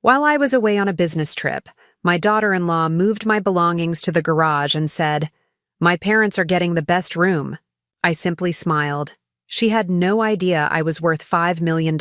While I was away on a business trip, my daughter-in-law moved my belongings to the garage and said, "My parents are getting the best room." I simply smiled. She had no idea I was worth $5 million.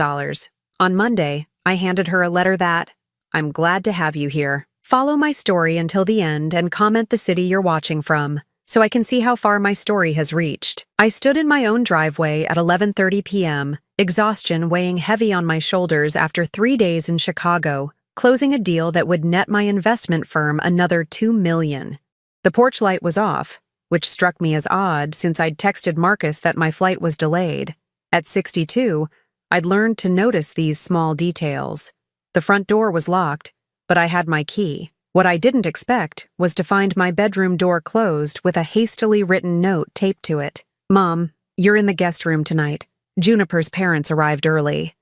On Monday, I handed her a letter that, "I'm glad to have you here. Follow my story until the end and comment the city you're watching from, so I can see how far my story has reached." I stood in my own driveway at 11:30 p.m., exhaustion weighing heavy on my shoulders after 3 days in Chicago, closing a deal that would net my investment firm another $2 million. The porch light was off, which struck me as odd since I'd texted Marcus that my flight was delayed. At 62, I'd learned to notice these small details. The front door was locked, but I had my key. What I didn't expect was to find my bedroom door closed with a hastily written note taped to it. "Mom, you're in the guest room tonight. Juniper's parents arrived early.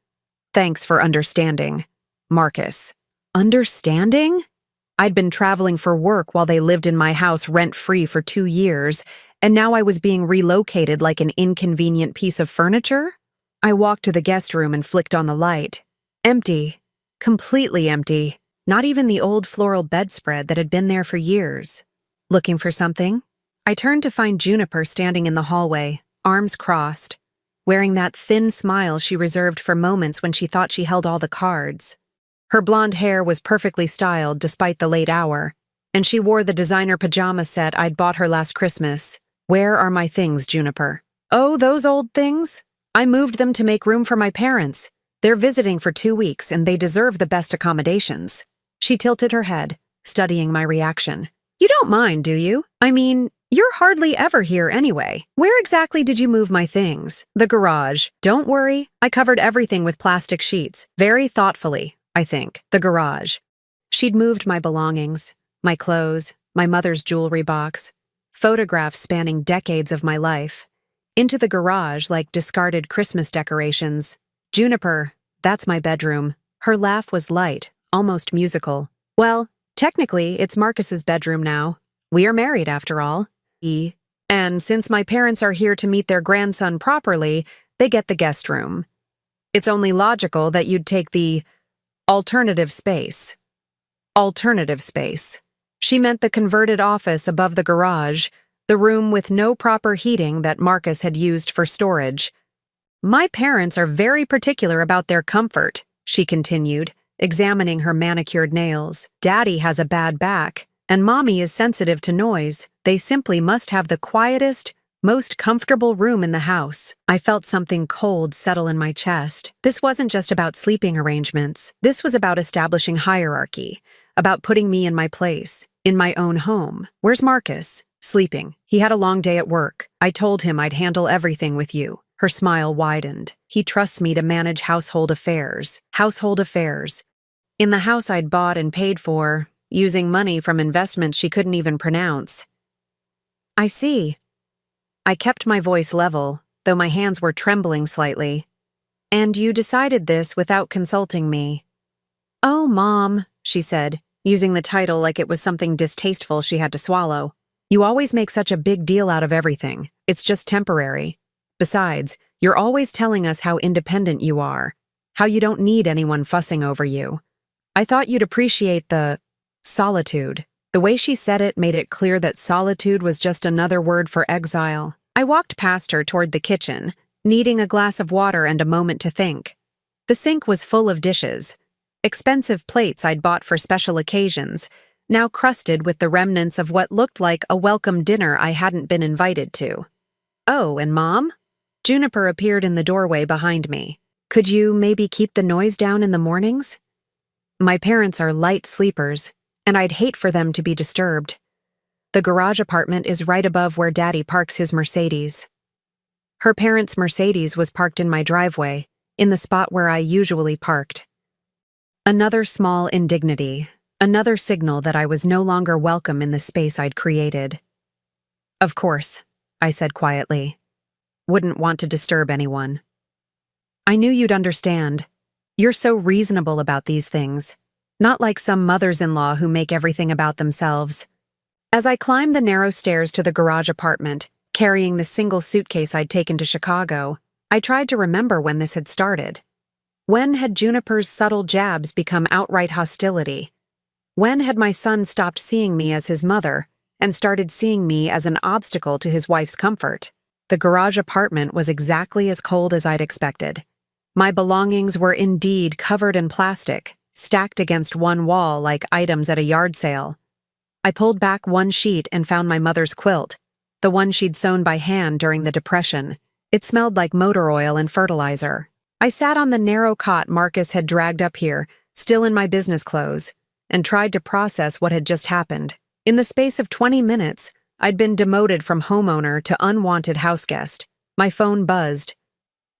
Thanks for understanding. Marcus." Understanding? I'd been traveling for work while they lived in my house rent-free for 2 years, and now I was being relocated like an inconvenient piece of furniture? I walked to the guest room and flicked on the light. Empty. Completely empty. Not even the old floral bedspread that had been there for years. Looking for something? I turned to find Juniper standing in the hallway, arms crossed, wearing that thin smile she reserved for moments when she thought she held all the cards. Her blonde hair was perfectly styled despite the late hour, and she wore the designer pajama set I'd bought her last Christmas. "Where are my things, Juniper?" "Oh, those old things? I moved them to make room for my parents. They're visiting for 2 weeks, and they deserve the best accommodations." She tilted her head, studying my reaction. "You don't mind, do you? I mean, you're hardly ever here anyway. Where exactly did you move my things?" "The garage. Don't worry, I covered everything with plastic sheets. Very thoughtfully, I think. The garage." She'd moved my belongings, my clothes, my mother's jewelry box, photographs spanning decades of my life, into the garage like discarded Christmas decorations. "Juniper, that's my bedroom." Her laugh was light, almost musical. "Well, technically, it's Marcus's bedroom now. We are married, after all. And since my parents are here to meet their grandson properly, they get the guest room. It's only logical that you'd take the alternative space." Alternative space. She meant the converted office above the garage, the room with no proper heating that Marcus had used for storage. "My parents are very particular about their comfort," she continued, examining her manicured nails. "Daddy has a bad back, and Mommy is sensitive to noise. They simply must have the quietest, most comfortable room in the house." I felt something cold settle in my chest. This wasn't just about sleeping arrangements. This was about establishing hierarchy, about putting me in my place, in my own home. "Where's Marcus?" "Sleeping. He had a long day at work. I told him I'd handle everything with you." Her smile widened. "He trusts me to manage household affairs." Household affairs. In the house I'd bought and paid for, using money from investments she couldn't even pronounce. "I see." I kept my voice level, though my hands were trembling slightly. "And you decided this without consulting me." "Oh, Mom," she said, using the title like it was something distasteful she had to swallow. "You always make such a big deal out of everything. It's just temporary. Besides, you're always telling us how independent you are, how you don't need anyone fussing over you. I thought you'd appreciate the solitude." The way she said it made it clear that solitude was just another word for exile. I walked past her toward the kitchen, needing a glass of water and a moment to think. The sink was full of dishes, expensive plates I'd bought for special occasions, now crusted with the remnants of what looked like a welcome dinner I hadn't been invited to. "Oh, and Mom?" Juniper appeared in the doorway behind me. "Could you maybe keep the noise down in the mornings? My parents are light sleepers, and I'd hate for them to be disturbed. The garage apartment is right above where Daddy parks his Mercedes." Her parents' Mercedes was parked in my driveway, in the spot where I usually parked. Another small indignity, another signal that I was no longer welcome in the space I'd created. "Of course," I said quietly. "Wouldn't want to disturb anyone." "I knew you'd understand. You're so reasonable about these things. Not like some mothers-in-law who make everything about themselves." As I climbed the narrow stairs to the garage apartment, carrying the single suitcase I'd taken to Chicago, I tried to remember when this had started. When had Juniper's subtle jabs become outright hostility? When had my son stopped seeing me as his mother and started seeing me as an obstacle to his wife's comfort? The garage apartment was exactly as cold as I'd expected. My belongings were indeed covered in plastic, stacked against one wall like items at a yard sale. I pulled back one sheet and found my mother's quilt, the one she'd sewn by hand during the Depression. It smelled like motor oil and fertilizer. I sat on the narrow cot Marcus had dragged up here, still in my business clothes, and tried to process what had just happened. In the space of 20 minutes, I'd been demoted from homeowner to unwanted houseguest. My phone buzzed.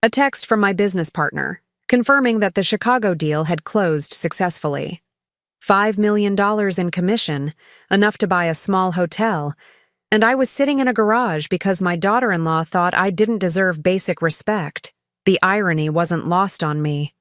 A text from my business partner, confirming that the Chicago deal had closed successfully. $5 million in commission, enough to buy a small hotel, and I was sitting in a garage because my daughter-in-law thought I didn't deserve basic respect. The irony wasn't lost on me.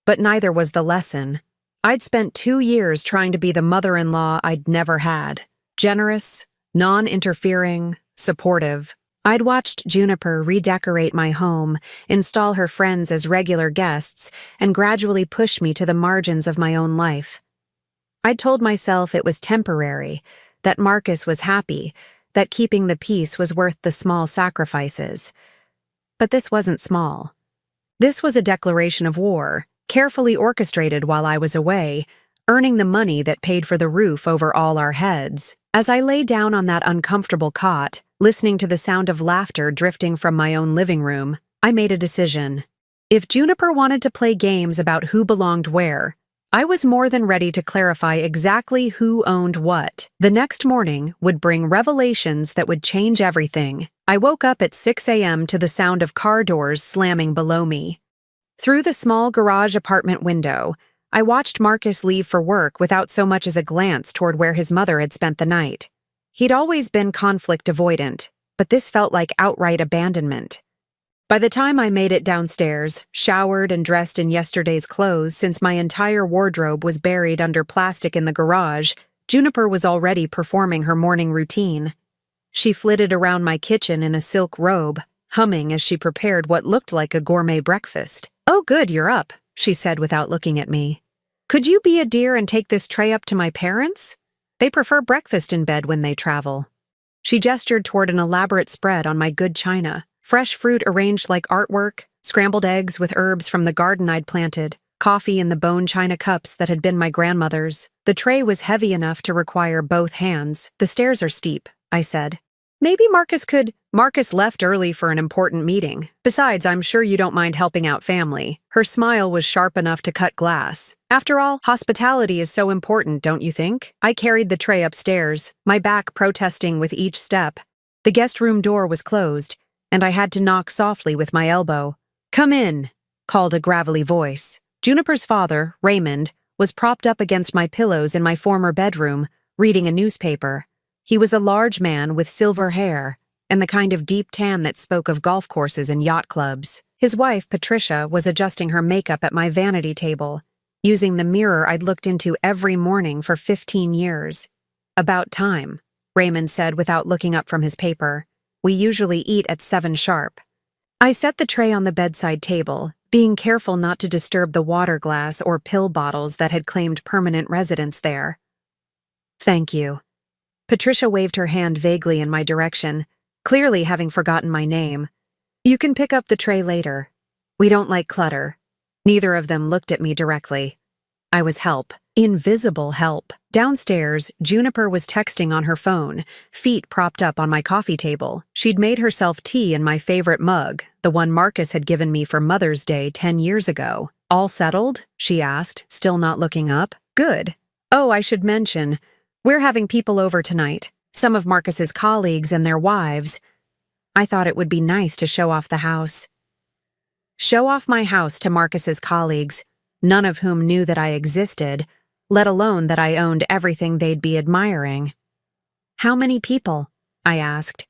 But neither was the lesson. I'd spent 2 years trying to be the mother-in-law I'd never had. Generous, non-interfering, supportive. I'd watched Juniper redecorate my home, install her friends as regular guests, and gradually push me to the margins of my own life. I'd told myself it was temporary, that Marcus was happy, that keeping the peace was worth the small sacrifices. But this wasn't small. This was a declaration of war, carefully orchestrated while I was away, earning the money that paid for the roof over all our heads. As I lay down on that uncomfortable cot, listening to the sound of laughter drifting from my own living room, I made a decision. If Juniper wanted to play games about who belonged where, I was more than ready to clarify exactly who owned what. The next morning would bring revelations that would change everything. I woke up at 6 a.m. to the sound of car doors slamming below me. Through the small garage apartment window, I watched Marcus leave for work without so much as a glance toward where his mother had spent the night. He'd always been conflict avoidant, but this felt like outright abandonment. By the time I made it downstairs, showered and dressed in yesterday's clothes since my entire wardrobe was buried under plastic in the garage, Juniper was already performing her morning routine. She flitted around my kitchen in a silk robe, humming as she prepared what looked like a gourmet breakfast. "Oh good, you're up," she said without looking at me. "Could you be a dear and take this tray up to my parents? They prefer breakfast in bed when they travel." She gestured toward an elaborate spread on my good china. Fresh fruit arranged like artwork, scrambled eggs with herbs from the garden I'd planted, coffee in the bone china cups that had been my grandmother's. The tray was heavy enough to require both hands. "The stairs are steep," I said. "Maybe Marcus could—" "Marcus left early for an important meeting. Besides, I'm sure you don't mind helping out family." Her smile was sharp enough to cut glass. "After all, hospitality is so important, don't you think?" I carried the tray upstairs, my back protesting with each step. The guest room door was closed, and I had to knock softly with my elbow. "Come in," called a gravelly voice. Juniper's father, Raymond, was propped up against my pillows in my former bedroom, reading a newspaper. He was a large man with silver hair, and the kind of deep tan that spoke of golf courses and yacht clubs. His wife, Patricia, was adjusting her makeup at my vanity table, using the mirror I'd looked into every morning for 15 years. "About time," Raymond said without looking up from his paper. "We usually eat at 7 sharp." I set the tray on the bedside table, being careful not to disturb the water glass or pill bottles that had claimed permanent residence there. "Thank you." Patricia waved her hand vaguely in my direction, clearly having forgotten my name. "You can pick up the tray later. We don't like clutter." Neither of them looked at me directly. I was help. Invisible help. Downstairs, Juniper was texting on her phone, feet propped up on my coffee table. She'd made herself tea in my favorite mug, the one Marcus had given me for Mother's Day 10 years ago. "All settled?" she asked, still not looking up. "Good. Oh, I should mention, we're having people over tonight. Some of Marcus's colleagues and their wives. I thought it would be nice to show off the house." Show off my house to Marcus's colleagues, none of whom knew that I existed, let alone that I owned everything they'd be admiring. "How many people?" I asked.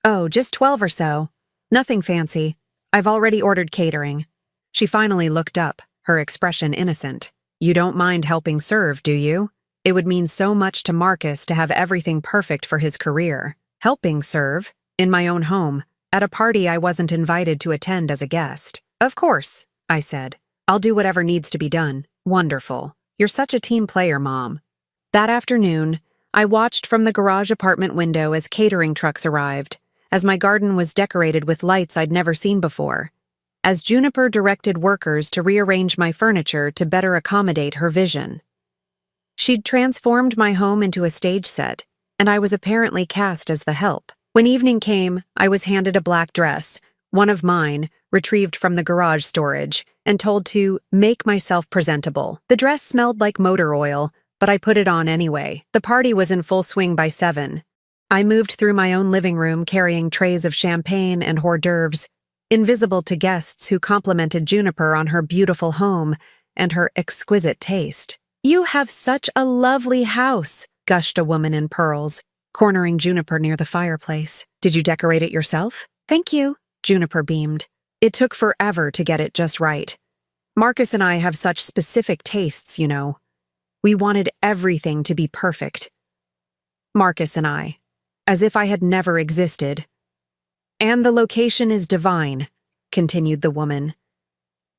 "Oh, just 12 or so. Nothing fancy. I've already ordered catering." She finally looked up, her expression innocent. "You don't mind helping serve, do you? It would mean so much to Marcus to have everything perfect for his career. Helping serve? In my own home, at a party I wasn't invited to attend as a guest." "Of course," I said. I'll do whatever needs to be done. Wonderful. You're such a team player, Mom. That afternoon, I watched from the garage apartment window as catering trucks arrived, as my garden was decorated with lights I'd never seen before, as Juniper directed workers to rearrange my furniture to better accommodate her vision. She'd transformed my home into a stage set, and I was apparently cast as the help. When evening came, I was handed a black dress, one of mine, retrieved from the garage storage, and told to make myself presentable. The dress smelled like motor oil, but I put it on anyway. The party was in full swing by 7. I moved through my own living room carrying trays of champagne and hors d'oeuvres, invisible to guests who complimented Juniper on her beautiful home and her exquisite taste. "You have such a lovely house," gushed a woman in pearls, cornering Juniper near the fireplace. "Did you decorate it yourself?" "Thank you," Juniper beamed. "It took forever to get it just right. Marcus and I have such specific tastes, you know. We wanted everything to be perfect. Marcus and I, as if I had never existed. And the location is divine," continued the woman.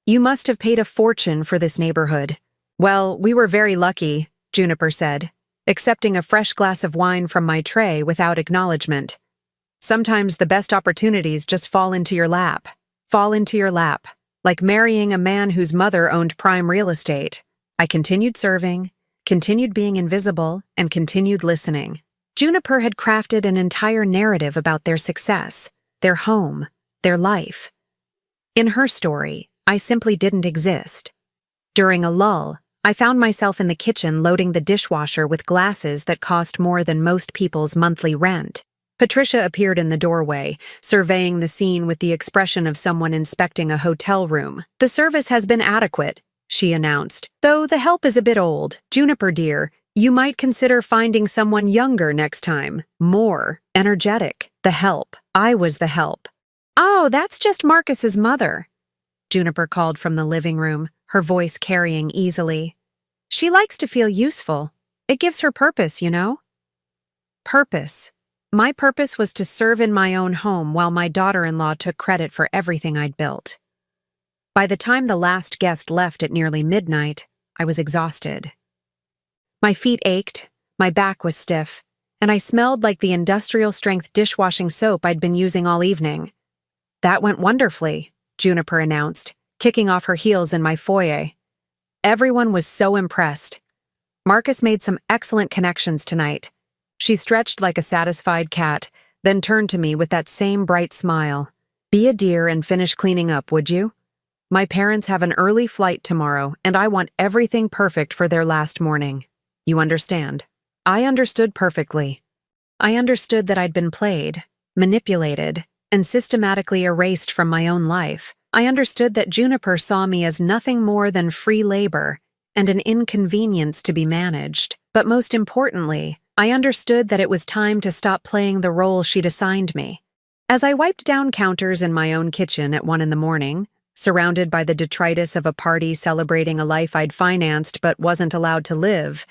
"You must have paid a fortune for this neighborhood." "Well, we were very lucky," Juniper said, accepting a fresh glass of wine from my tray without acknowledgement. "Sometimes the best opportunities just fall into your lap. Fall into your lap, like marrying a man whose mother owned prime real estate." I continued serving, continued being invisible, and continued listening. Juniper had crafted an entire narrative about their success, their home, their life. In her story, I simply didn't exist. During a lull, I found myself in the kitchen loading the dishwasher with glasses that cost more than most people's monthly rent. Patricia appeared in the doorway, surveying the scene with the expression of someone inspecting a hotel room. "The service has been adequate," she announced, "though the help is a bit old. Juniper, dear, you might consider finding someone younger next time, more energetic." The help. I was the help. "Oh, that's just Marcus's mother," Juniper called from the living room, her voice carrying easily. "She likes to feel useful. It gives her purpose, you know." Purpose. My purpose was to serve in my own home while my daughter-in-law took credit for everything I'd built. By the time the last guest left at nearly midnight, I was exhausted. My feet ached, my back was stiff, and I smelled like the industrial-strength dishwashing soap I'd been using all evening. "That went wonderfully," Juniper announced, kicking off her heels in my foyer. Everyone was so impressed. "Marcus made some excellent connections tonight." She stretched like a satisfied cat, then turned to me with that same bright smile. "Be a dear and finish cleaning up, would you? My parents have an early flight tomorrow, and I want everything perfect for their last morning. You understand?" I understood perfectly. I understood that I'd been played, manipulated, and systematically erased from my own life. I understood that Juniper saw me as nothing more than free labor and an inconvenience to be managed. But most importantly, I understood that it was time to stop playing the role she'd assigned me. As I wiped down counters in my own kitchen at 1 a.m, surrounded by the detritus of a party celebrating a life I'd financed but wasn't allowed to live,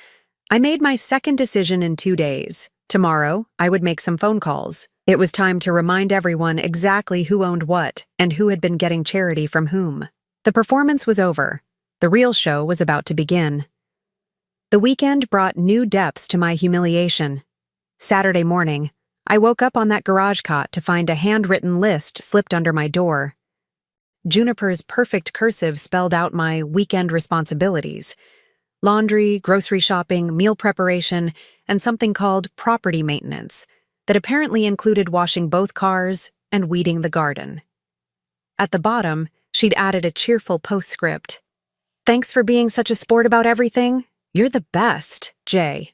I made my second decision in 2 days. Tomorrow, I would make some phone calls. It was time to remind everyone exactly who owned what and who had been getting charity from whom. The performance was over. The real show was about to begin. The weekend brought new depths to my humiliation. Saturday morning, I woke up on that garage cot to find a handwritten list slipped under my door. Juniper's perfect cursive spelled out my weekend responsibilities: laundry, grocery shopping, meal preparation, and something called property maintenance that apparently included washing both cars and weeding the garden. At the bottom, she'd added a cheerful postscript: "Thanks for being such a sport about everything. You're the best, Jay."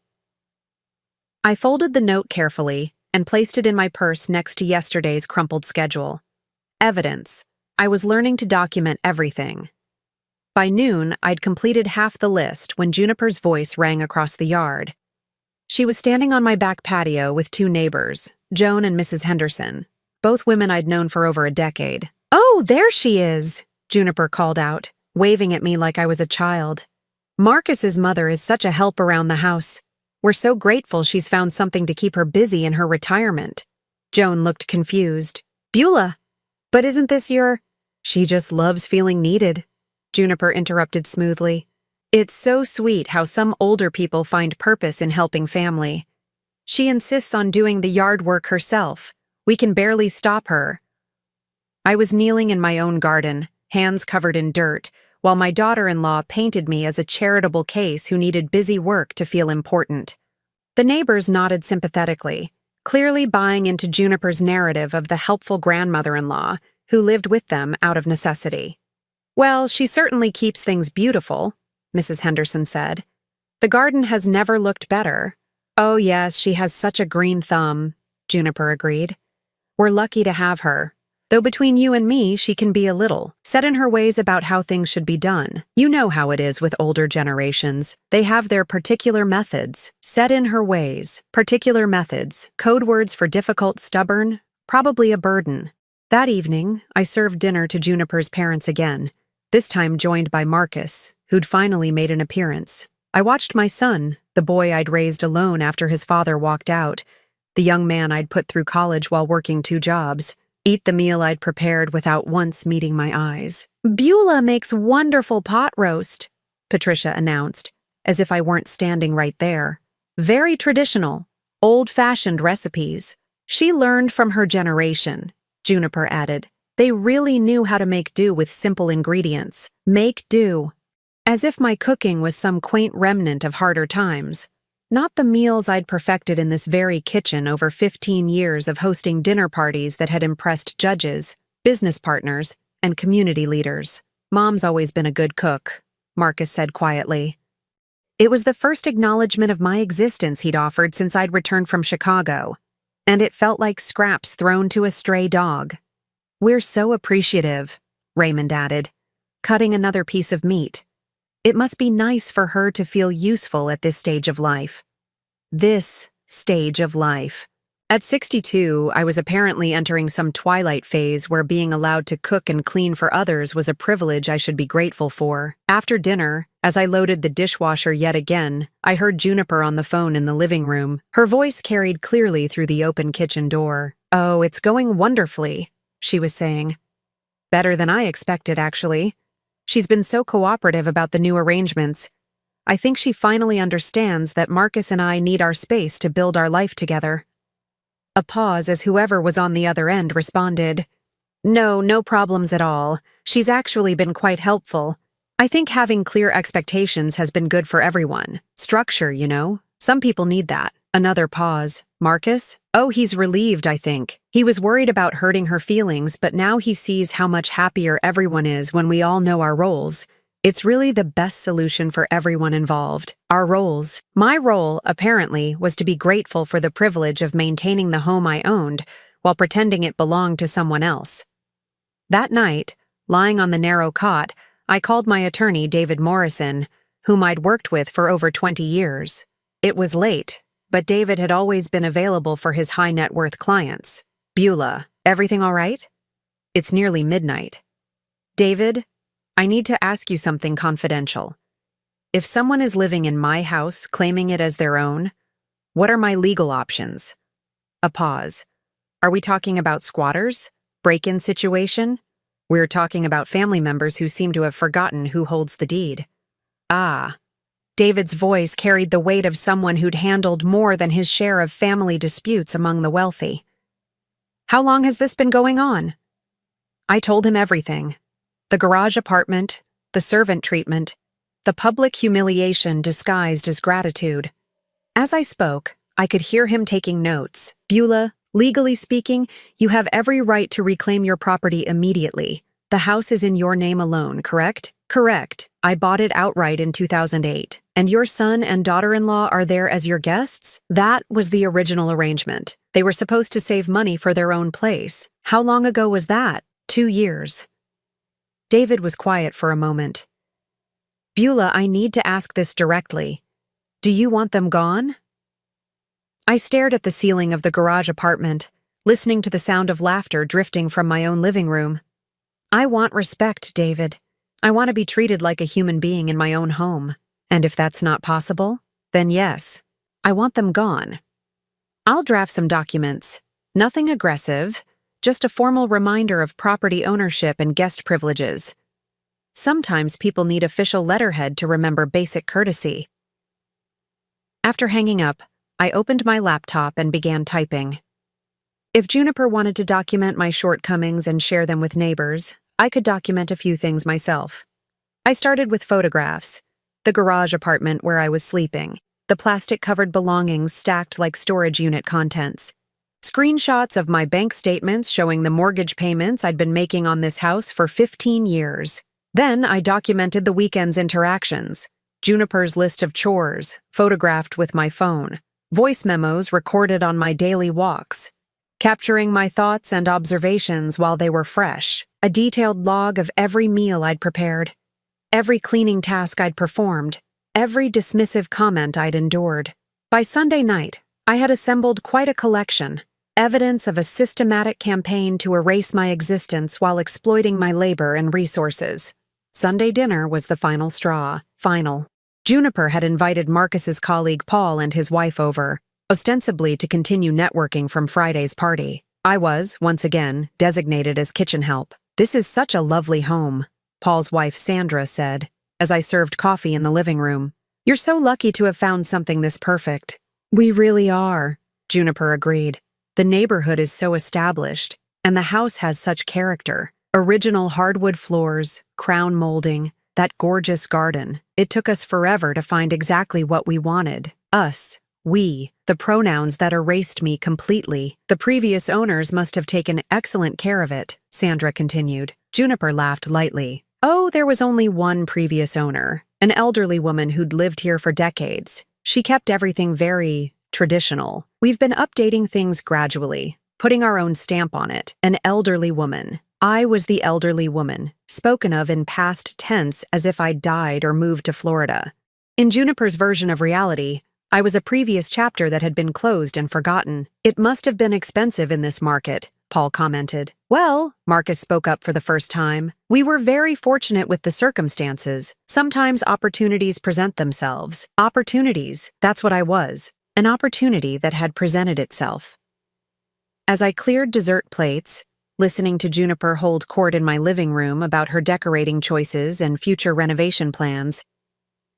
I folded the note carefully and placed it in my purse next to yesterday's crumpled schedule. Evidence. I was learning to document everything. By noon, I'd completed half the list when Juniper's voice rang across the yard. She was standing on my back patio with 2 neighbors, Joan and Mrs. Henderson, both women I'd known for over a decade. "Oh, there she is," Juniper called out, waving at me like I was a child. "Marcus's mother is such a help around the house. We're so grateful she's found something to keep her busy in her retirement." Joan looked confused. "Beulah, but isn't this your—" "She just loves feeling needed," Juniper interrupted smoothly. It's so sweet how some older people find purpose in helping family. She insists on doing the yard work herself. We can barely stop her. I was kneeling in my own garden, hands covered in dirt, while my daughter-in-law painted me as a charitable case who needed busy work to feel important. The neighbors nodded sympathetically, clearly buying into Juniper's narrative of the helpful grandmother-in-law who lived with them out of necessity. Well, she certainly keeps things beautiful, Mrs. Henderson said. The garden has never looked better. Oh yes, she has such a green thumb, Juniper agreed. We're lucky to have her. Though between you and me, she can be a little set in her ways about how things should be done. You know how it is with older generations. They have their particular methods. Set in her ways. Particular methods. Code words for difficult, stubborn, probably a burden. That evening, I served dinner to Juniper's parents again, this time joined by Marcus, who'd finally made an appearance. I watched my son, the boy I'd raised alone after his father walked out, the young man I'd put through college while working 2 jobs, eat the meal I'd prepared without once meeting my eyes. Beulah makes wonderful pot roast, Patricia announced, as if I weren't standing right there. Very traditional, old-fashioned recipes. She learned from her generation, Juniper added. They really knew how to make do with simple ingredients. Make do. As if my cooking was some quaint remnant of harder times. Not the meals I'd perfected in this very kitchen over 15 years of hosting dinner parties that had impressed judges, business partners, and community leaders. Mom's always been a good cook, Marcus said quietly. It was the first acknowledgement of my existence he'd offered since I'd returned from Chicago, and it felt like scraps thrown to a stray dog. We're so appreciative, Raymond added, cutting another piece of meat. It must be nice for her to feel useful at this stage of life. This stage of life. At 62, I was apparently entering some twilight phase where being allowed to cook and clean for others was a privilege I should be grateful for. After dinner, as I loaded the dishwasher yet again, I heard Juniper on the phone in the living room. Her voice carried clearly through the open kitchen door. Oh, it's going wonderfully, she was saying. Better than I expected, actually. She's been so cooperative about the new arrangements. I think she finally understands that Marcus and I need our space to build our life together. A pause as whoever was on the other end responded, No problems at all. She's actually been quite helpful. I think having clear expectations has been good for everyone. Structure, you know. Some people need that. Another pause. Marcus? Oh, he's relieved, I think. He was worried about hurting her feelings, but now he sees how much happier everyone is when we all know our roles. It's really the best solution for everyone involved. Our roles. My role, apparently, was to be grateful for the privilege of maintaining the home I owned while pretending it belonged to someone else. That night, lying on the narrow cot, I called my attorney, David Morrison, whom I'd worked with for over 20 years. It was late, but David had always been available for his high-net-worth clients. Beulah, everything all right? It's nearly midnight. David, I need to ask you something confidential. If someone is living in my house, claiming it as their own, what are my legal options? A pause. Are we talking about squatters? Break-in situation? We're talking about family members who seem to have forgotten who holds the deed. Ah. David's voice carried the weight of someone who'd handled more than his share of family disputes among the wealthy. How long has this been going on? I told him everything. The garage apartment, the servant treatment, the public humiliation disguised as gratitude. As I spoke, I could hear him taking notes. Beulah, legally speaking, you have every right to reclaim your property immediately. The house is in your name alone, correct? Correct. I bought it outright in 2008. And your son and daughter-in-law are there as your guests? That was the original arrangement. They were supposed to save money for their own place. How long ago was that? 2 years. David was quiet for a moment. Beulah, I need to ask this directly. Do you want them gone? I stared at the ceiling of the garage apartment, listening to the sound of laughter drifting from my own living room. I want respect, David. I want to be treated like a human being in my own home. And if that's not possible, then yes, I want them gone. I'll draft some documents. Nothing aggressive, just a formal reminder of property ownership and guest privileges. Sometimes people need official letterhead to remember basic courtesy. After hanging up, I opened my laptop and began typing. If Juniper wanted to document my shortcomings and share them with neighbors, I could document a few things myself. I started with photographs: the garage apartment where I was sleeping, the plastic-covered belongings stacked like storage unit contents, screenshots of my bank statements showing the mortgage payments I'd been making on this house for 15 years. Then I documented the weekend's interactions: Juniper's list of chores, photographed with my phone, voice memos recorded on my daily walks, capturing my thoughts and observations while they were fresh, a detailed log of every meal I'd prepared, every cleaning task I'd performed, every dismissive comment I'd endured. By Sunday night, I had assembled quite a collection, evidence of a systematic campaign to erase my existence while exploiting my labor and resources. Sunday dinner was the final straw. Juniper had invited Marcus's colleague Paul and his wife over, ostensibly to continue networking from Friday's party. I was, once again, designated as kitchen help. "This is such a lovely home," Paul's wife Sandra said, as I served coffee in the living room. "You're so lucky to have found something this perfect." "We really are," Juniper agreed. "The neighborhood is so established, and the house has such character. Original hardwood floors, crown molding, that gorgeous garden. It took us forever to find exactly what we wanted. Us, we, the pronouns that erased me completely. The previous owners must have taken excellent care of it," Sandra continued. Juniper laughed lightly. "Oh, there was only one previous owner, an elderly woman who'd lived here for decades. She kept everything very traditional. We've been updating things gradually, putting our own stamp on it. An elderly woman. I was the elderly woman, spoken of in past tense as if I'd died or moved to Florida. In Juniper's version of reality, I was a previous chapter that had been closed and forgotten. It must have been expensive in this market," Paul commented. "Well," Marcus spoke up for the first time, "we were very fortunate with the circumstances. Sometimes opportunities present themselves. Opportunities, that's what I was. An opportunity that had presented itself." As I cleared dessert plates, listening to Juniper hold court in my living room about her decorating choices and future renovation plans,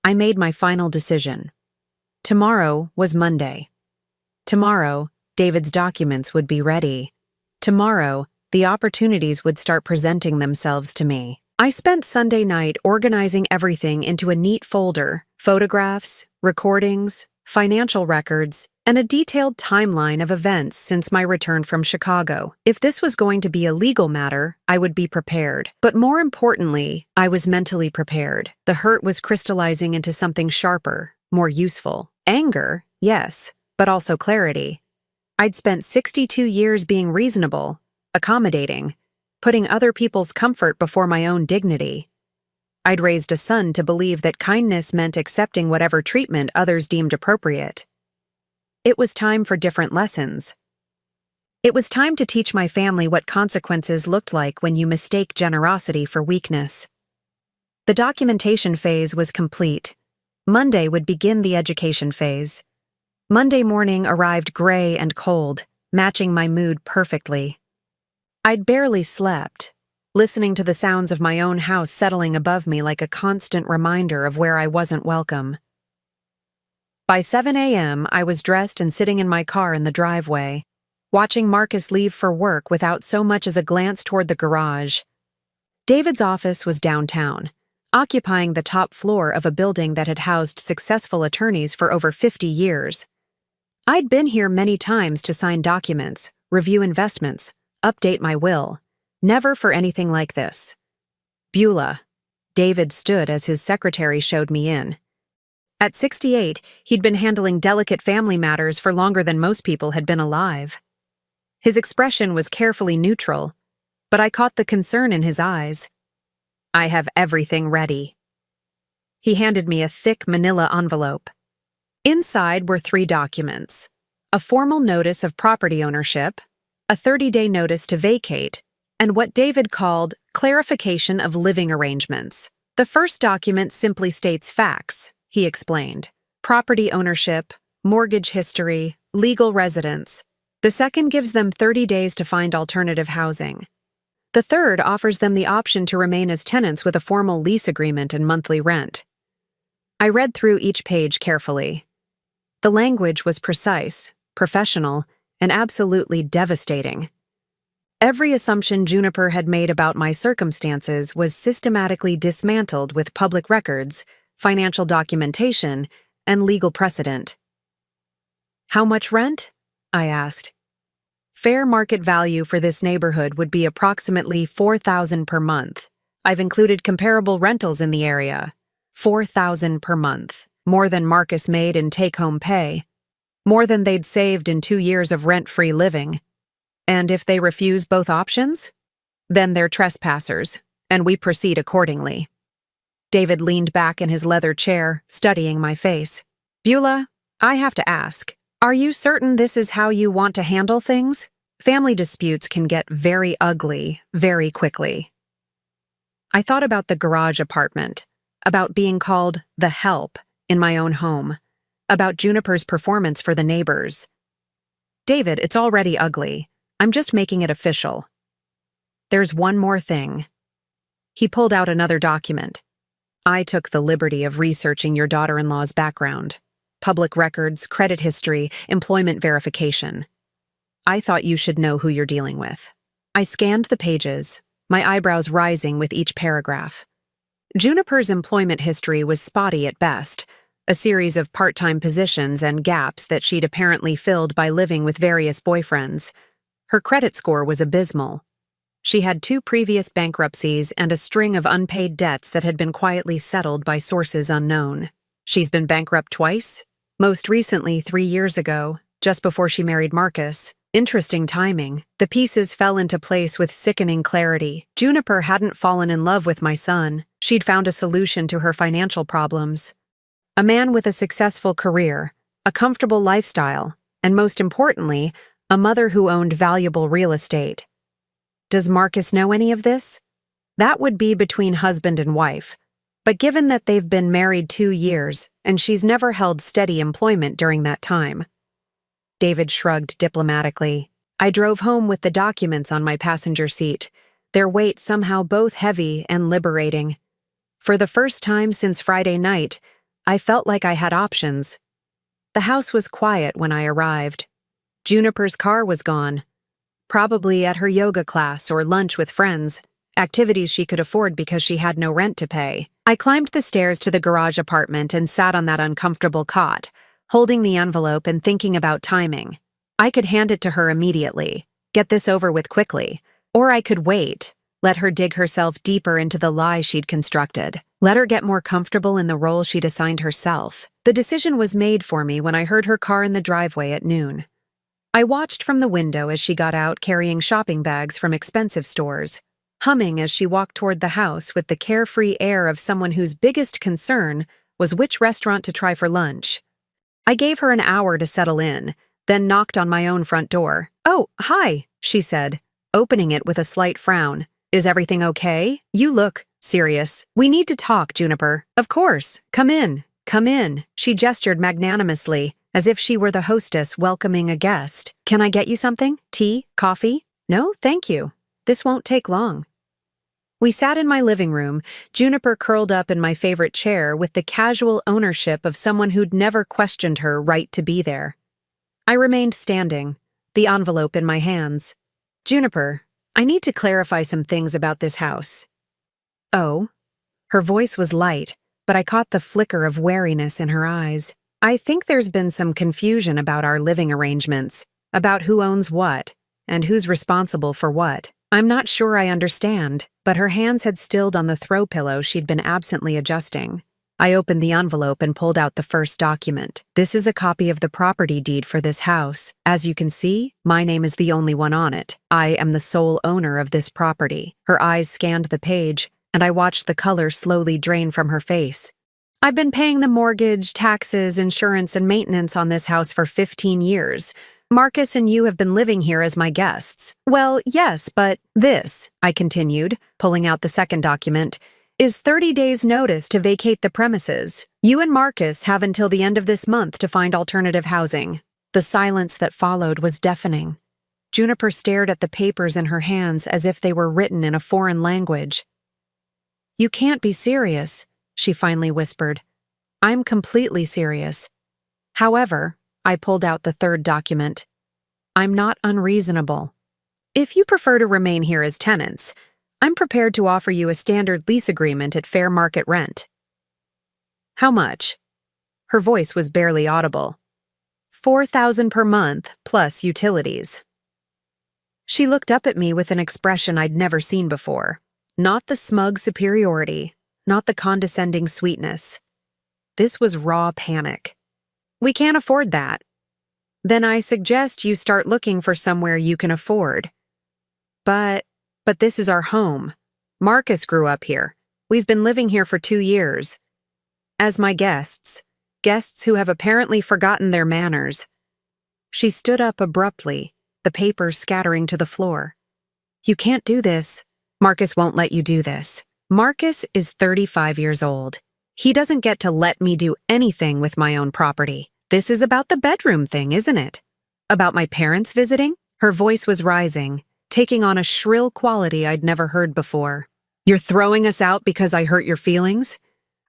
I made my final decision. Tomorrow was Monday. Tomorrow, David's documents would be ready. Tomorrow, the opportunities would start presenting themselves to me. I spent Sunday night organizing everything into a neat folder: photographs, recordings, financial records, and a detailed timeline of events since my return from Chicago. If this was going to be a legal matter, I would be prepared. But more importantly, I was mentally prepared. The hurt was crystallizing into something sharper, more useful. Anger, yes, but also clarity. I'd spent 62 years being reasonable, accommodating, putting other people's comfort before my own dignity. I'd raised a son to believe that kindness meant accepting whatever treatment others deemed appropriate. It was time for different lessons. It was time to teach my family what consequences looked like when you mistake generosity for weakness. The documentation phase was complete. Monday would begin the education phase. Monday morning arrived gray and cold, matching my mood perfectly. I'd barely slept, listening to the sounds of my own house settling above me like a constant reminder of where I wasn't welcome. By 7 a.m., I was dressed and sitting in my car in the driveway, watching Marcus leave for work without so much as a glance toward the garage. David's office was downtown, occupying the top floor of a building that had housed successful attorneys for over 50 years. I'd been here many times to sign documents, review investments, update my will, never for anything like this. Beulah. David stood as his secretary showed me in. At 68, he'd been handling delicate family matters for longer than most people had been alive. His expression was carefully neutral, but I caught the concern in his eyes. "I have everything ready." He handed me a thick manila envelope. Inside were 3 documents: a formal notice of property ownership, a 30-day notice to vacate, and what David called clarification of living arrangements. The first document simply states facts, he explained: property ownership, mortgage history, legal residence. The second gives them 30 days to find alternative housing. The third offers them the option to remain as tenants with a formal lease agreement and monthly rent. I read through each page carefully. The language was precise, professional, and absolutely devastating. Every assumption Juniper had made about my circumstances was systematically dismantled with public records, financial documentation, and legal precedent. "How much rent?" I asked. "Fair market value for this neighborhood would be approximately $4,000 per month. I've included comparable rentals in the area. $4,000 per month. More than Marcus made in take-home pay. More than they'd saved in 2 years of rent-free living. And if they refuse both options? Then they're trespassers, and we proceed accordingly." David leaned back in his leather chair, studying my face. "Beulah, I have to ask, are you certain this is how you want to handle things? Family disputes can get very ugly very quickly." I thought about the garage apartment, about being called the help in my own home, about Juniper's performance for the neighbors. "David, it's already ugly. I'm just making it official. There's one more thing." He pulled out another document. "I took the liberty of researching your daughter-in-law's background. Public records, credit history, employment verification. I thought you should know who you're dealing with." I scanned the pages, my eyebrows rising with each paragraph. Juniper's employment history was spotty at best, a series of part-time positions and gaps that she'd apparently filled by living with various boyfriends. Her credit score was abysmal. She had 2 previous bankruptcies and a string of unpaid debts that had been quietly settled by sources unknown. She's been bankrupt twice, most recently 3 years ago, just before she married Marcus. Interesting timing. The pieces fell into place with sickening clarity. Juniper hadn't fallen in love with my son. She'd found a solution to her financial problems. A man with a successful career, a comfortable lifestyle, and most importantly, a mother who owned valuable real estate. Does Marcus know any of this? That would be between husband and wife. But given that they've been married 2 years, and she's never held steady employment during that time. David shrugged diplomatically. I drove home with the documents on my passenger seat, their weight somehow both heavy and liberating. For the first time since Friday night, I felt like I had options. The house was quiet when I arrived. Juniper's car was gone. Probably at her yoga class or lunch with friends, activities she could afford because she had no rent to pay. I climbed the stairs to the garage apartment and sat on that uncomfortable cot, holding the envelope and thinking about timing. I could hand it to her immediately, get this over with quickly, or I could wait, let her dig herself deeper into the lie she'd constructed, let her get more comfortable in the role she'd assigned herself. The decision was made for me when I heard her car in the driveway at noon. I watched from the window as she got out carrying shopping bags from expensive stores, humming as she walked toward the house with the carefree air of someone whose biggest concern was which restaurant to try for lunch. I gave her an hour to settle in, then knocked on my own front door. "Oh, hi," she said, opening it with a slight frown. "Is everything okay? You look serious." "We need to talk, Juniper." "Of course. Come in. Come in." She gestured magnanimously, as if she were the hostess welcoming a guest. "Can I get you something? Tea? Coffee?" "No, thank you. This won't take long." We sat in my living room, Juniper curled up in my favorite chair with the casual ownership of someone who'd never questioned her right to be there. I remained standing, the envelope in my hands. "Juniper, I need to clarify some things about this house." "Oh?" Her voice was light, but I caught the flicker of wariness in her eyes. "I think there's been some confusion about our living arrangements, about who owns what, and who's responsible for what. I'm not sure I understand," but her hands had stilled on the throw pillow she'd been absently adjusting. I opened the envelope and pulled out the first document. "This is a copy of the property deed for this house. As you can see, my name is the only one on it. I am the sole owner of this property." Her eyes scanned the page, and I watched the color slowly drain from her face. "I've been paying the mortgage, taxes, insurance, and maintenance on this house for 15 years. Marcus and you have been living here as my guests." "Well, yes, but this," I continued, pulling out the second document, "is 30 days' notice to vacate the premises. You and Marcus have until the end of this month to find alternative housing." The silence that followed was deafening. Juniper stared at the papers in her hands as if they were written in a foreign language. "You can't be serious," she finally whispered. "I'm completely serious. However," I pulled out the third document, "I'm not unreasonable. If you prefer to remain here as tenants, I'm prepared to offer you a standard lease agreement at fair market rent." "How much?" Her voice was barely audible. "$4,000 per month, plus utilities." She looked up at me with an expression I'd never seen before. Not the smug superiority, not the condescending sweetness. This was raw panic. "We can't afford that." "Then I suggest you start looking for somewhere you can afford." But this is our home. Marcus grew up here. We've been living here for 2 years. As my guests who have apparently forgotten their manners." She stood up abruptly, the papers scattering to the floor. "You can't do this. Marcus won't let you do this. Marcus is 35 years old. He doesn't get to let me do anything with my own property. This is about the bedroom thing, isn't it? About my parents visiting?" Her voice was rising, taking on a shrill quality I'd never heard before. "You're throwing us out because I hurt your feelings?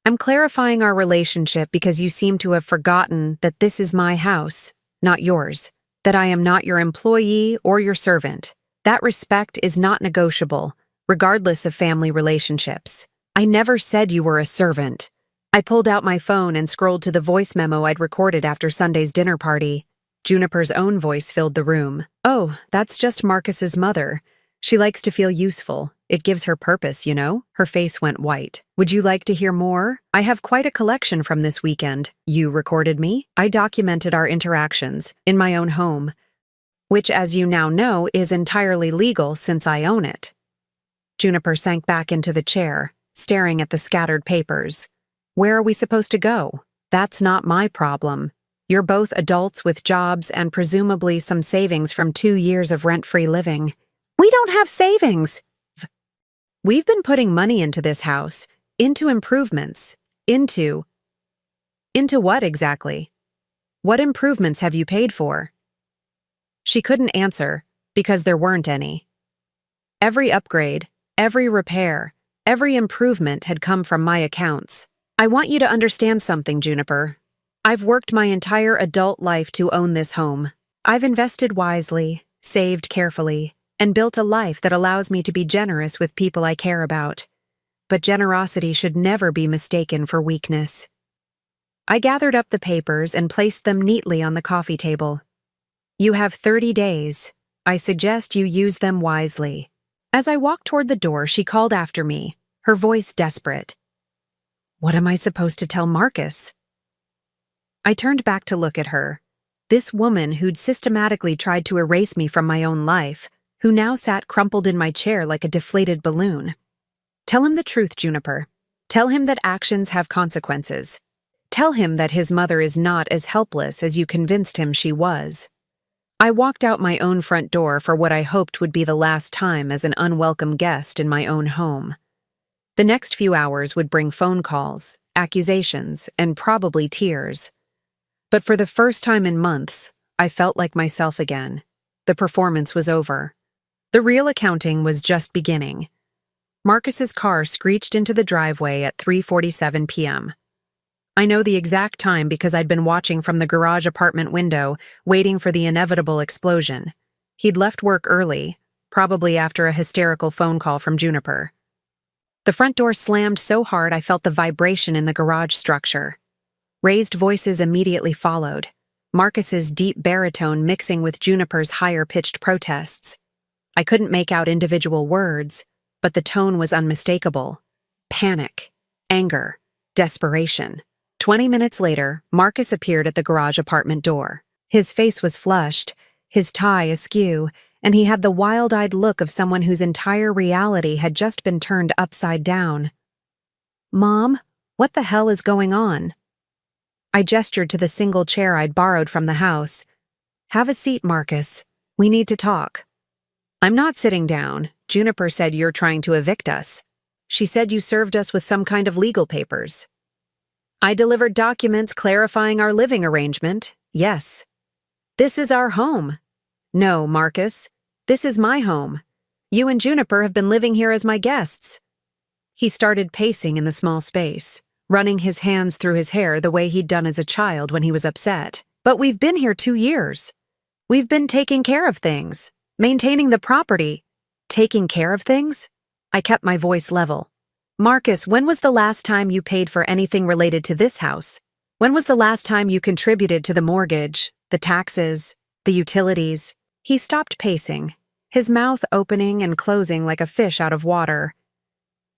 I'm clarifying our relationship because you seem to have forgotten that this is my house, not yours, that I am not your employee or your servant. That respect is not negotiable, regardless of family relationships. I never said you were a servant." I pulled out my phone and scrolled to the voice memo I'd recorded after Sunday's dinner party. Juniper's own voice filled the room. "Oh, that's just Marcus's mother. She likes to feel useful. It gives her purpose, you know?" Her face went white. "Would you like to hear more? I have quite a collection from this weekend. You recorded me. I documented our interactions in my own home, which, as you now know, is entirely legal since I own it." Juniper sank back into the chair, staring at the scattered papers. "Where are we supposed to go? That's not my problem. You're both adults with jobs and presumably some savings from 2 years of rent-free living." "We don't have savings." "We've been putting money into this house, into improvements, into what exactly? What improvements have you paid for?" She couldn't answer because there weren't any. Every upgrade, every repair, every improvement had come from my accounts. "I want you to understand something, Juniper. I've worked my entire adult life to own this home. I've invested wisely, saved carefully, and built a life that allows me to be generous with people I care about. But generosity should never be mistaken for weakness." I gathered up the papers and placed them neatly on the coffee table. "You have 30 days. I suggest you use them wisely." As I walked toward the door, she called after me, her voice desperate. "What am I supposed to tell Marcus?" I turned back to look at her, this woman who'd systematically tried to erase me from my own life, who now sat crumpled in my chair like a deflated balloon. "Tell him the truth, Juniper. Tell him that actions have consequences. Tell him that his mother is not as helpless as you convinced him she was." I walked out my own front door for what I hoped would be the last time as an unwelcome guest in my own home. The next few hours would bring phone calls, accusations, and probably tears. But for the first time in months, I felt like myself again. The performance was over. The real accounting was just beginning. Marcus's car screeched into the driveway at 3:47 p.m. I know the exact time because I'd been watching from the garage apartment window, waiting for the inevitable explosion. He'd left work early, probably after a hysterical phone call from Juniper. The front door slammed so hard I felt the vibration in the garage structure. Raised voices immediately followed, Marcus's deep baritone mixing with Juniper's higher-pitched protests. I couldn't make out individual words, but the tone was unmistakable. Panic, anger, desperation. 20 minutes later, Marcus appeared at the garage apartment door. His face was flushed, his tie askew, and he had the wild-eyed look of someone whose entire reality had just been turned upside down. "Mom, what the hell is going on?" I gestured to the single chair I'd borrowed from the house. "Have a seat, Marcus. We need to talk." "I'm not sitting down. Juniper said you're trying to evict us. She said you served us with some kind of legal papers." "I delivered documents clarifying our living arrangement. Yes. This is our home. No, Marcus. This is my home. You and Juniper have been living here as my guests. He started pacing in the small space, running his hands through his hair the way he'd done as a child when he was upset. But we've been here 2 years. We've been taking care of things, maintaining the property. Taking care of things? I kept my voice level. Marcus, when was the last time you paid for anything related to this house? When was the last time you contributed to the mortgage, the taxes, the utilities? He stopped pacing, his mouth opening and closing like a fish out of water.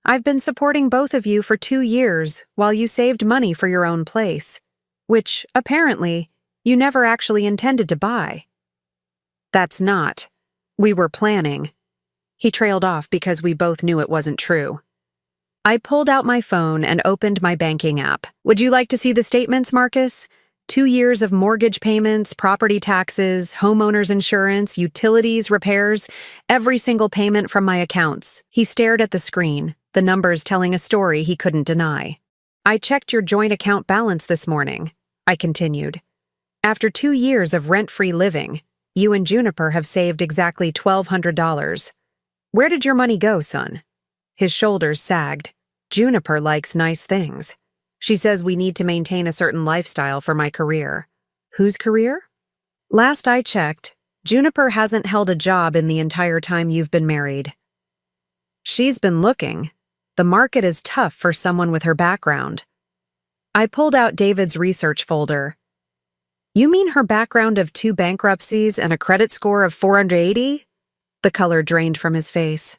I've been supporting both of you for 2 years while you saved money for your own place, which, apparently, you never actually intended to buy. That's not. We were planning. He trailed off because we both knew it wasn't true. I pulled out my phone and opened my banking app. Would you like to see the statements, Marcus? 2 years of mortgage payments, property taxes, homeowner's insurance, utilities, repairs, every single payment from my accounts. He stared at the screen, the numbers telling a story he couldn't deny. I checked your joint account balance this morning, I continued. After 2 years of rent-free living, you and Juniper have saved exactly $1,200. Where did your money go, son? His shoulders sagged. Juniper likes nice things. She says we need to maintain a certain lifestyle for my career. Whose career? Last I checked, Juniper hasn't held a job in the entire time you've been married. She's been looking. The market is tough for someone with her background. I pulled out David's research folder. You mean her background of 2 bankruptcies and a credit score of 480? The color drained from his face.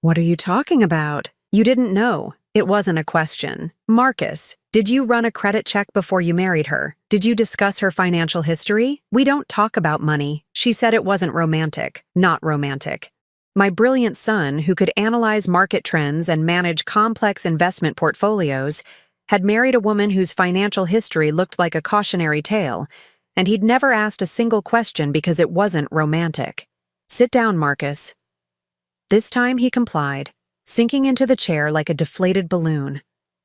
What are you talking about? You didn't know. It wasn't a question. Marcus, did you run a credit check before you married her? Did you discuss her financial history? We don't talk about money. She said it wasn't romantic. Not romantic. My brilliant son, who could analyze market trends and manage complex investment portfolios, had married a woman whose financial history looked like a cautionary tale, and he'd never asked a single question because it wasn't romantic. Sit down, Marcus. This time he complied, sinking into the chair like a deflated balloon.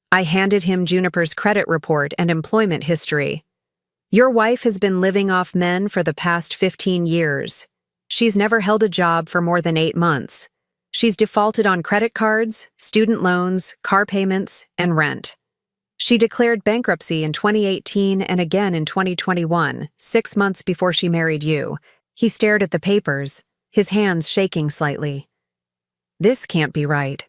I handed him Juniper's credit report and employment history. Your wife has been living off men for the past 15 years. She's never held a job for more than 8 months. She's defaulted on credit cards, student loans, car payments, and rent. She declared bankruptcy in 2018 and again in 2021, 6 months before she married you. He stared at the papers, his hands shaking slightly. This can't be right.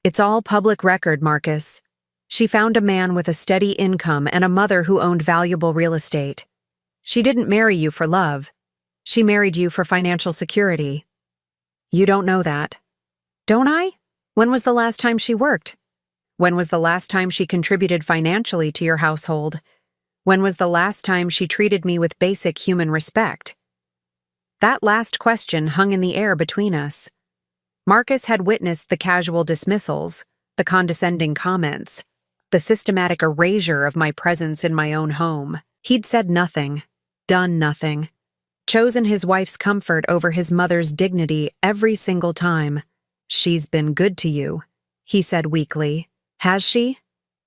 It's all public record, Marcus. She found a man with a steady income and a mother who owned valuable real estate. She didn't marry you for love. She married you for financial security. You don't know that. Don't I? When was the last time she worked? When was the last time she contributed financially to your household? When was the last time she treated me with basic human respect? That last question hung in the air between us. Marcus had witnessed the casual dismissals, the condescending comments, the systematic erasure of my presence in my own home. He'd said nothing, done nothing, chosen his wife's comfort over his mother's dignity every single time. She's been good to you, he said weakly. Has she?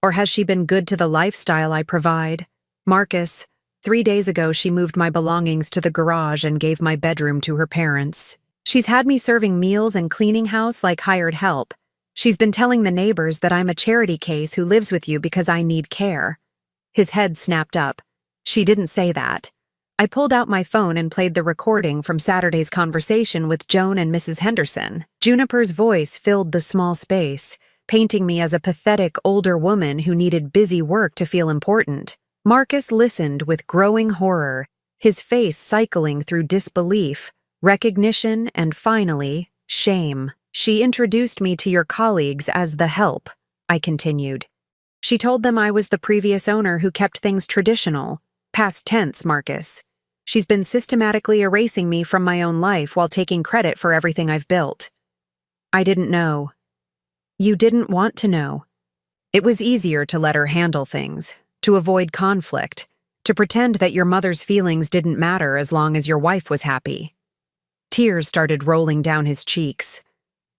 Or has she been good to the lifestyle I provide? Marcus, 3 days ago she moved my belongings to the garage and gave my bedroom to her parents. She's had me serving meals and cleaning house like hired help. She's been telling the neighbors that I'm a charity case who lives with you because I need care. His head snapped up. She didn't say that. I pulled out my phone and played the recording from Saturday's conversation with Joan and Mrs. Henderson. Juniper's voice filled the small space, painting me as a pathetic older woman who needed busy work to feel important. Marcus listened with growing horror, his face cycling through disbelief, recognition, and finally, shame. She introduced me to your colleagues as the help, I continued. She told them I was the previous owner who kept things traditional. Past tense, Marcus. She's been systematically erasing me from my own life while taking credit for everything I've built. I didn't know. You didn't want to know. It was easier to let her handle things, to avoid conflict, to pretend that your mother's feelings didn't matter as long as your wife was happy. Tears started rolling down his cheeks.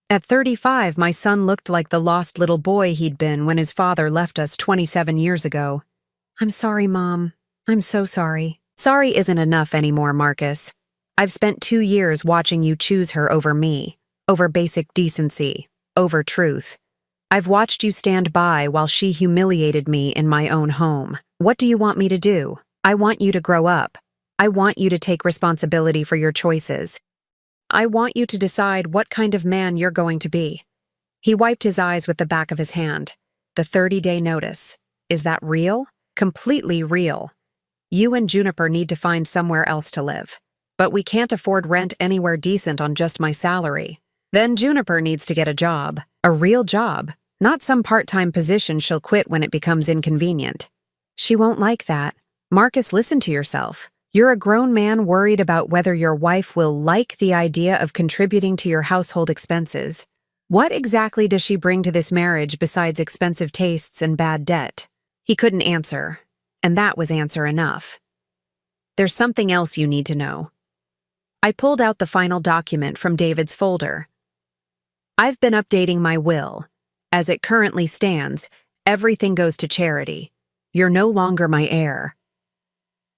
At 35, my son looked like the lost little boy he'd been when his father left us 27 years ago. I'm sorry, Mom. I'm so sorry. Sorry isn't enough anymore, Marcus. I've spent 2 years watching you choose her over me, over basic decency, over truth. I've watched you stand by while she humiliated me in my own home. What do you want me to do? I want you to grow up. I want you to take responsibility for your choices. I want you to decide what kind of man you're going to be. He wiped his eyes with the back of his hand. The 30-day notice. Is that real? Completely real. You and Juniper need to find somewhere else to live. But we can't afford rent anywhere decent on just my salary. Then Juniper needs to get a job. A real job. Not some part-time position she'll quit when it becomes inconvenient. She won't like that. Marcus, listen to yourself. You're a grown man worried about whether your wife will like the idea of contributing to your household expenses. What exactly does she bring to this marriage besides expensive tastes and bad debt? He couldn't answer, and that was answer enough. There's something else you need to know. I pulled out the final document from David's folder. I've been updating my will. As it currently stands, everything goes to charity. You're no longer my heir.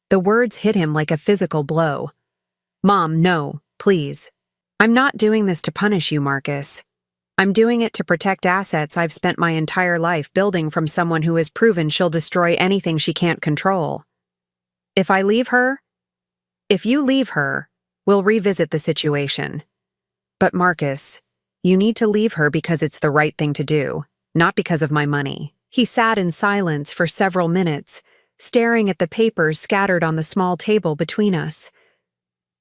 The words hit him like a physical blow. Mom, no, please. I'm not doing this to punish you, Marcus. I'm doing it to protect assets I've spent my entire life building from someone who has proven she'll destroy anything she can't control. If you leave her, we'll revisit the situation. But Marcus, you need to leave her because it's the right thing to do, not because of my money. He sat in silence for several minutes, staring at the papers scattered on the small table between us.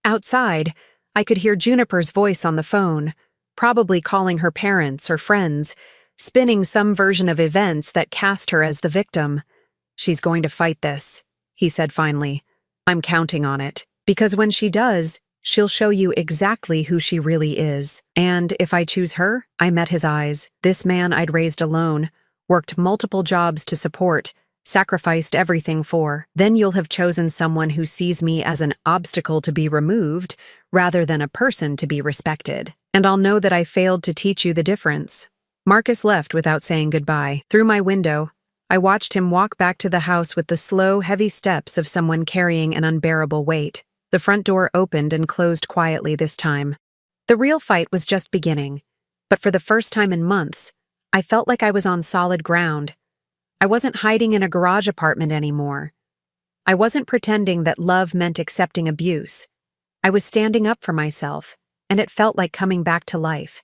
Outside, I could hear Juniper's voice on the phone, probably calling her parents or friends, spinning some version of events that cast her as the victim. She's going to fight this, he said finally. I'm counting on it, because when she does, she'll show you exactly who she really is. And if I choose her, I met his eyes. This man I'd raised alone, worked multiple jobs to support, sacrificed everything for. Then you'll have chosen someone who sees me as an obstacle to be removed rather than a person to be respected. And I'll know that I failed to teach you the difference. Marcus left without saying goodbye. Through my window, I watched him walk back to the house with the slow, heavy steps of someone carrying an unbearable weight. The front door opened and closed quietly this time. The real fight was just beginning, but for the first time in months, I felt like I was on solid ground. I wasn't hiding in a garage apartment anymore. I wasn't pretending that love meant accepting abuse. I was standing up for myself, and it felt like coming back to life.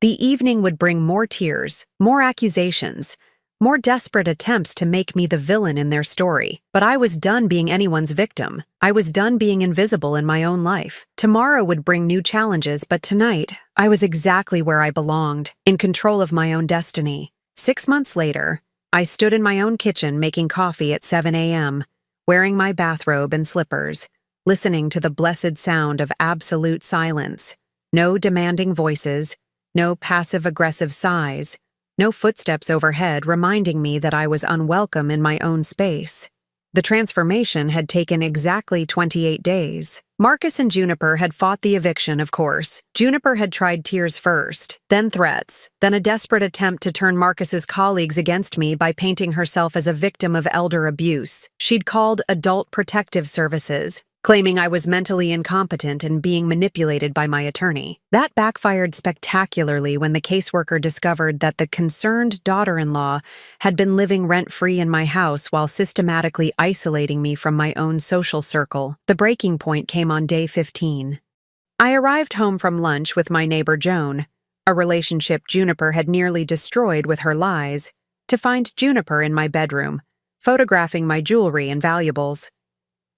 The evening would bring more tears, more accusations, more desperate attempts to make me the villain in their story. But I was done being anyone's victim. I was done being invisible in my own life. Tomorrow would bring new challenges, but tonight, I was exactly where I belonged, in control of my own destiny. 6 months later, I stood in my own kitchen making coffee at 7 a.m., wearing my bathrobe and slippers, listening to the blessed sound of absolute silence. No demanding voices, no passive-aggressive sighs, no footsteps overhead reminding me that I was unwelcome in my own space. The transformation had taken exactly 28 days. Marcus and Juniper had fought the eviction, of course. Juniper had tried tears first, then threats, then a desperate attempt to turn Marcus's colleagues against me by painting herself as a victim of elder abuse. She'd called Adult Protective Services, claiming I was mentally incompetent and being manipulated by my attorney. That backfired spectacularly when the caseworker discovered that the concerned daughter-in-law had been living rent-free in my house while systematically isolating me from my own social circle. The breaking point came on day 15. I arrived home from lunch with my neighbor Joan, a relationship Juniper had nearly destroyed with her lies, to find Juniper in my bedroom, photographing my jewelry and valuables.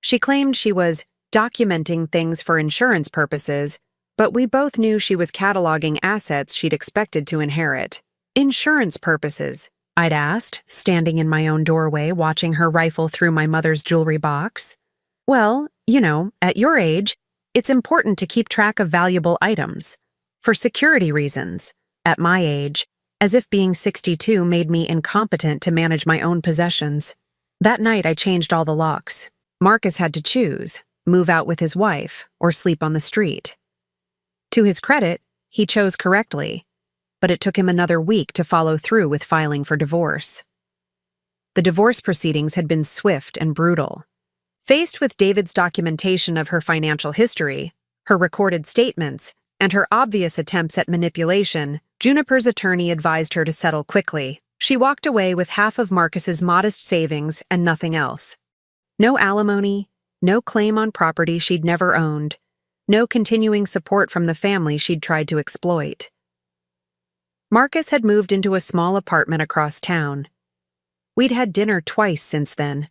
She claimed she was documenting things for insurance purposes, but we both knew she was cataloging assets she'd expected to inherit. Insurance purposes, I'd asked, standing in my own doorway watching her rifle through my mother's jewelry box. Well, at your age, it's important to keep track of valuable items. For security reasons. At my age, as if being 62 made me incompetent to manage my own possessions. That night I changed all the locks. Marcus had to choose, move out with his wife, or sleep on the street. To his credit, he chose correctly, but it took him another week to follow through with filing for divorce. The divorce proceedings had been swift and brutal. Faced with David's documentation of her financial history, her recorded statements, and her obvious attempts at manipulation, Juniper's attorney advised her to settle quickly. She walked away with half of Marcus's modest savings and nothing else. No alimony, no claim on property she'd never owned, no continuing support from the family she'd tried to exploit. Marcus had moved into a small apartment across town. We'd had dinner twice since then.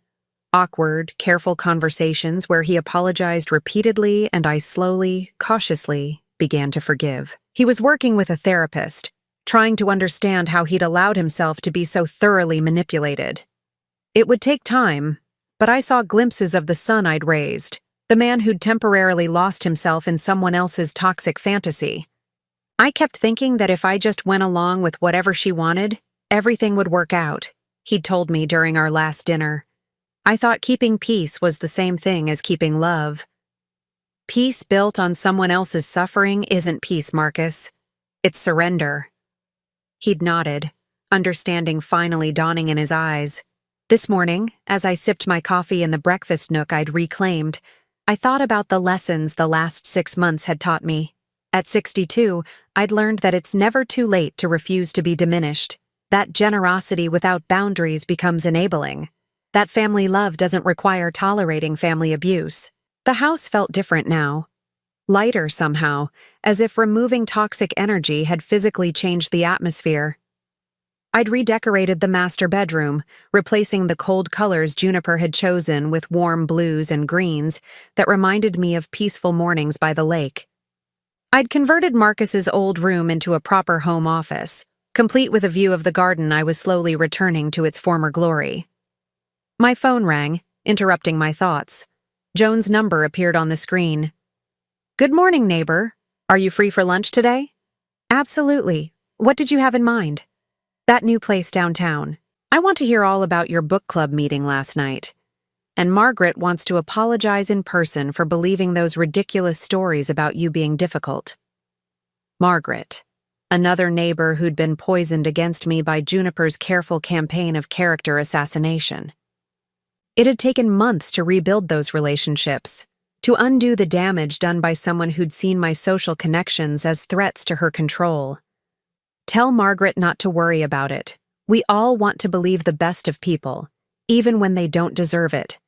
Awkward, careful conversations where he apologized repeatedly and I slowly, cautiously, began to forgive. He was working with a therapist, trying to understand how he'd allowed himself to be so thoroughly manipulated. It would take time, but I saw glimpses of the son I'd raised, the man who'd temporarily lost himself in someone else's toxic fantasy. I kept thinking that if I just went along with whatever she wanted, everything would work out, he'd told me during our last dinner. I thought keeping peace was the same thing as keeping love. Peace built on someone else's suffering isn't peace, Marcus. It's surrender. He'd nodded, understanding finally dawning in his eyes. This morning, as I sipped my coffee in the breakfast nook I'd reclaimed, I thought about the lessons the last 6 months had taught me. At 62, I'd learned that it's never too late to refuse to be diminished. That generosity without boundaries becomes enabling. That family love doesn't require tolerating family abuse. The house felt different now. Lighter somehow, as if removing toxic energy had physically changed the atmosphere. I'd redecorated the master bedroom, replacing the cold colors Juniper had chosen with warm blues and greens that reminded me of peaceful mornings by the lake. I'd converted Marcus's old room into a proper home office, complete with a view of the garden I was slowly returning to its former glory. My phone rang, interrupting my thoughts. Joan's number appeared on the screen. "Good morning, neighbor. Are you free for lunch today?" "Absolutely. What did you have in mind?" "That new place downtown. I want to hear all about your book club meeting last night. And Margaret wants to apologize in person for believing those ridiculous stories about you being difficult." Margaret, another neighbor who'd been poisoned against me by Juniper's careful campaign of character assassination. It had taken months to rebuild those relationships, to undo the damage done by someone who'd seen my social connections as threats to her control. Tell Margaret not to worry about it. We all want to believe the best of people, even when they don't deserve it.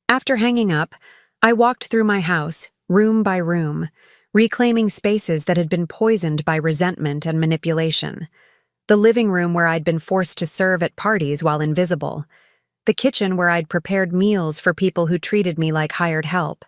After hanging up, I walked through my house, room by room, reclaiming spaces that had been poisoned by resentment and manipulation. The living room where I'd been forced to serve at parties while invisible. The kitchen where I'd prepared meals for people who treated me like hired help.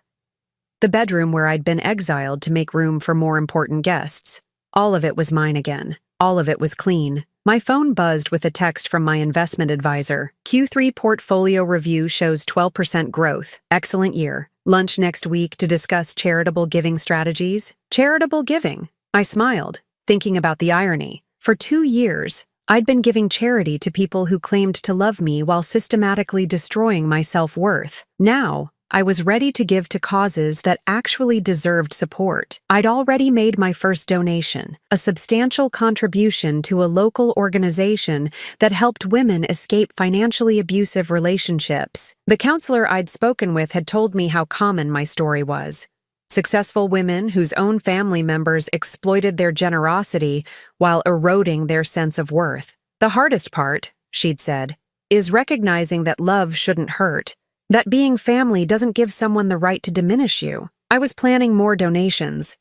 The bedroom where I'd been exiled to make room for more important guests. All of it was mine again. All of it was clean. My phone buzzed with a text from my investment advisor. Q3 portfolio review shows 12% growth. Excellent year. Lunch next week to discuss charitable giving strategies. Charitable giving. I smiled, thinking about the irony. For 2 years, I'd been giving charity to people who claimed to love me while systematically destroying my self-worth. Now, I was ready to give to causes that actually deserved support. I'd already made my first donation, a substantial contribution to a local organization that helped women escape financially abusive relationships. The counselor I'd spoken with had told me how common my story was. Successful women whose own family members exploited their generosity while eroding their sense of worth. The hardest part, she'd said, is recognizing that love shouldn't hurt. That being family doesn't give someone the right to diminish you. I was planning more donations.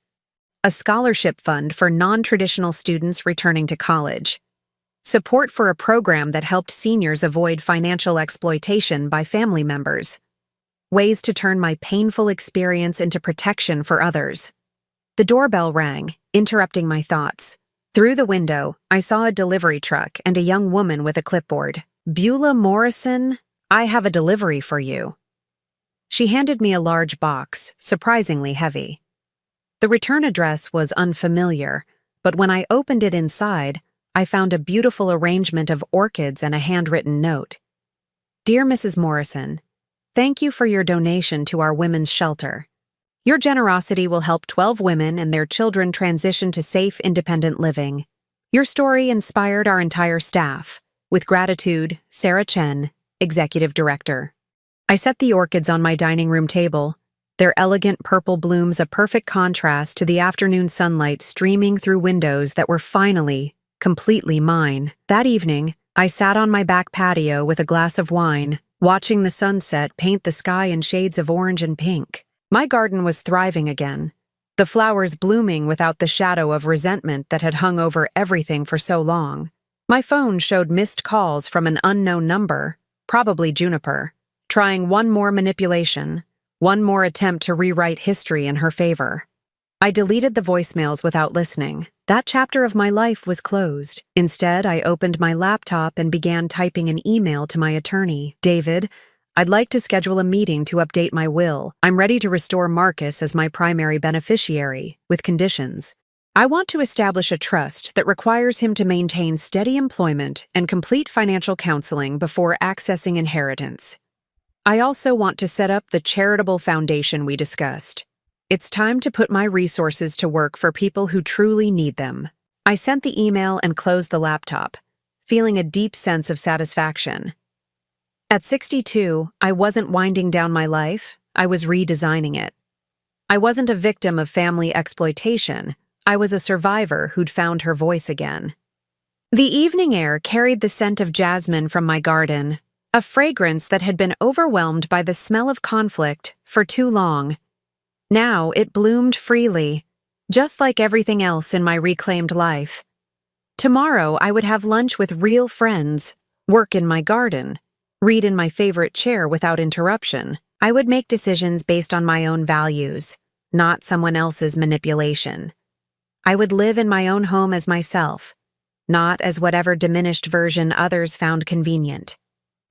A scholarship fund for non-traditional students returning to college. Support for a program that helped seniors avoid financial exploitation by family members. Ways to turn my painful experience into protection for others. The doorbell rang, interrupting my thoughts. Through the window, I saw a delivery truck and a young woman with a clipboard. "Beulah Morrison, I have a delivery for you." She handed me a large box, surprisingly heavy. The return address was unfamiliar, but when I opened it inside, I found a beautiful arrangement of orchids and a handwritten note. "Dear Mrs. Morrison, thank you for your donation to our women's shelter. Your generosity will help 12 women and their children transition to safe, independent living. Your story inspired our entire staff. With gratitude, Sarah Chen, Executive Director." I set the orchids on my dining room table, their elegant purple blooms a perfect contrast to the afternoon sunlight streaming through windows that were finally, completely mine. That evening, I sat on my back patio with a glass of wine, watching the sunset paint the sky in shades of orange and pink. My garden was thriving again, the flowers blooming without the shadow of resentment that had hung over everything for so long. My phone showed missed calls from an unknown number, probably Juniper, trying one more manipulation, one more attempt to rewrite history in her favor. I deleted the voicemails without listening. That chapter of my life was closed. Instead, I opened my laptop and began typing an email to my attorney. David, I'd like to schedule a meeting to update my will. I'm ready to restore Marcus as my primary beneficiary, with conditions. I want to establish a trust that requires him to maintain steady employment and complete financial counseling before accessing inheritance. I also want to set up the charitable foundation we discussed. It's time to put my resources to work for people who truly need them. I sent the email and closed the laptop, feeling a deep sense of satisfaction. At 62, I wasn't winding down my life, I was redesigning it. I wasn't a victim of family exploitation, I was a survivor who'd found her voice again. The evening air carried the scent of jasmine from my garden, a fragrance that had been overwhelmed by the smell of conflict for too long. Now it bloomed freely, just like everything else in my reclaimed life. Tomorrow I would have lunch with real friends, work in my garden, read in my favorite chair without interruption. I would make decisions based on my own values, not someone else's manipulation. I would live in my own home as myself, not as whatever diminished version others found convenient.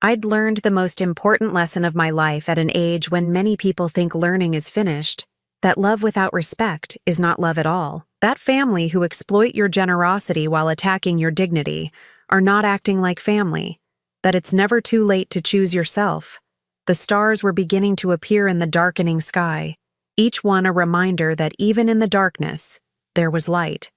I'd learned the most important lesson of my life at an age when many people think learning is finished, that love without respect is not love at all. That family who exploit your generosity while attacking your dignity are not acting like family, that it's never too late to choose yourself. The stars were beginning to appear in the darkening sky, each one a reminder that even in the darkness, there was light.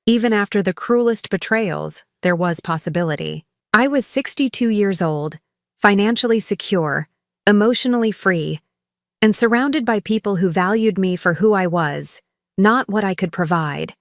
Even after the cruelest betrayals, there was possibility. I was 62 years old, financially secure, emotionally free, and surrounded by people who valued me for who I was, not what I could provide.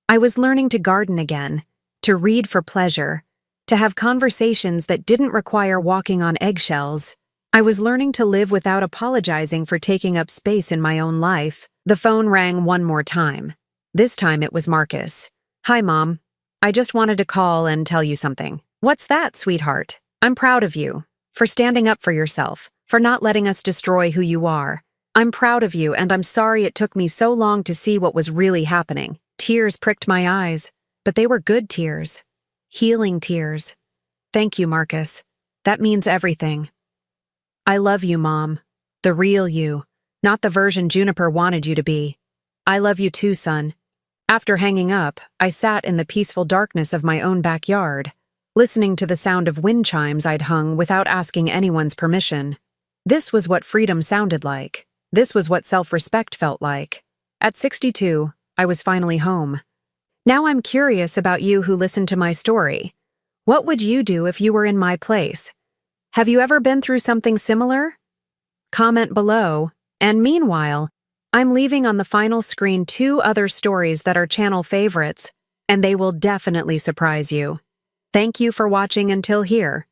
I was learning to garden again, to read for pleasure, to have conversations that didn't require walking on eggshells. I was learning to live without apologizing for taking up space in my own life. The phone rang one more time. This time it was Marcus. Hi, Mom. I just wanted to call and tell you something. What's that, sweetheart? I'm proud of you. For standing up for yourself, for not letting us destroy who you are. I'm proud of you, and I'm sorry it took me so long to see what was really happening. Tears pricked my eyes, but they were good tears. Healing tears. Thank you, Marcus. That means everything. I love you, Mom. The real you, not the version Juniper wanted you to be. I love you too, son. After hanging up, I sat in the peaceful darkness of my own backyard, listening to the sound of wind chimes I'd hung without asking anyone's permission. This was what freedom sounded like. This was what self-respect felt like. At 62, I was finally home. Now I'm curious about you who listened to my story. What would you do if you were in my place? Have you ever been through something similar? Comment below, and meanwhile, I'm leaving on the final screen 2 other stories that are channel favorites, and they will definitely surprise you. Thank you for watching until here.